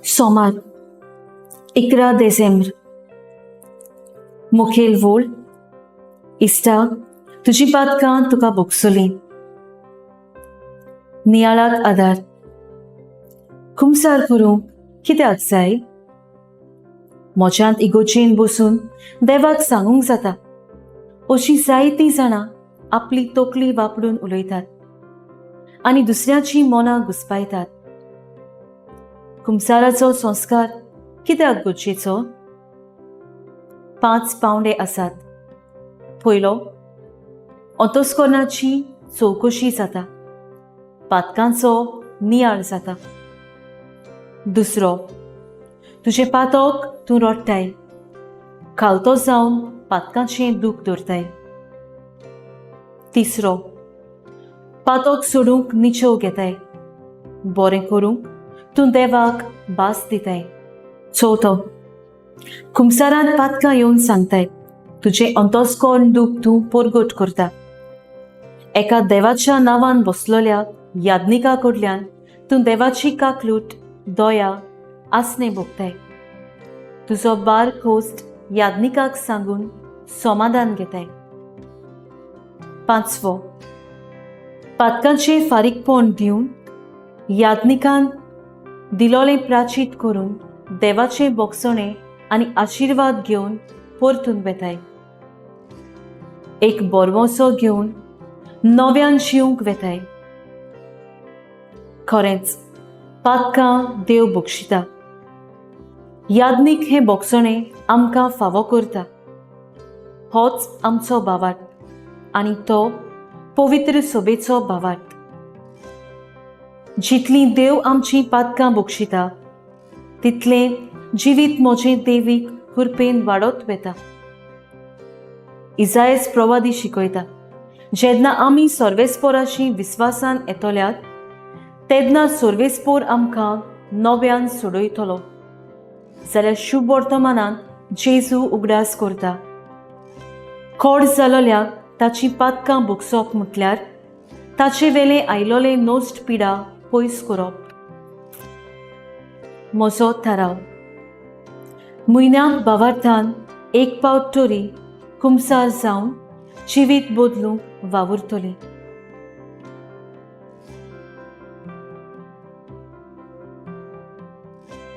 सोमार 11 देसेंब्र. मुखेल वोळ. इश्टा, तुजी पातकां तुका भोगसलीं. नियाळाक आदार. खुमसार करूंक कित्याक जाय? मोच्यांत इगोचेन बसून देवाक सांगूंक जाता. अशीं जायतीं जाणां आपली तोकली वापरून उलयतात आनी दुसऱ्याची मनां घुस्पायतात. खुमसाराचो संस्कार कित्याक गरजेचो? 5 पावंडे आसात. पयलो, अंतस्करणाची चवकशी जाता. पातकांचो नियाळ जाता. दुसरो, तुजे पातक तूं रोडटाय. खावतो जावन पातकांचें दूख धरताय. तिसरो, पातक सोडूंक निचव घेताय. बरें करूंक तूं देवाक भास दिताय. चवथो, खुमसारांत पातकां येवन सांगताय. तुजें अंतस्करण दूख तूं परगट करता. एका देवाच्या नांवान बसलोल्या याज्ञिका कडल्यान तूं देवाची काकलूट, दया, आसने भोगताय. तुजो बार खोस्ट याज्ञिकाक सांगून समाधान घेताय. पांचवो, पातकांचें फारीकपण दिवन याज्ञिकान दिलोलें प्राचीत करून देवाचें भोगसणें आनी आशिर्वाद घेवन परतून वेताय. एक बोरमोसो घेवन नव्यान जिवंक वेताय. खरेंच पातकां देव बक्षिता. याज्ञीक हें भोगसणें आमकां फावो करता. होच आमचो भावार्थ आनी तो पवित्र सभेचो भावार्थ. जितलीं देव आमचीं पातकां बक्षिता तितलें जिवीत म्हजें देवीक कृपेन वाडत वेता. इसायास प्रवादी शिकयता, जेन्ना आमी सर्वेस्पराची विस्वासान येतल्यात तेन्ना सर्वेस्पर आमकां नव्यान सोडयतलो. जाल्यार शुभ वर्तमानान जेजू उगडास करता. खोड जालोल्याक ताची पातकां भोगसप म्हटल्यार ताचे वेले आयलोले नोस्ट पिडा पयस करप. म्हजो थाराव. म्हयन्याक भावार्थान एक पावट तरी खुमसार जावन जिवीत बदलूंक वावुरतलें.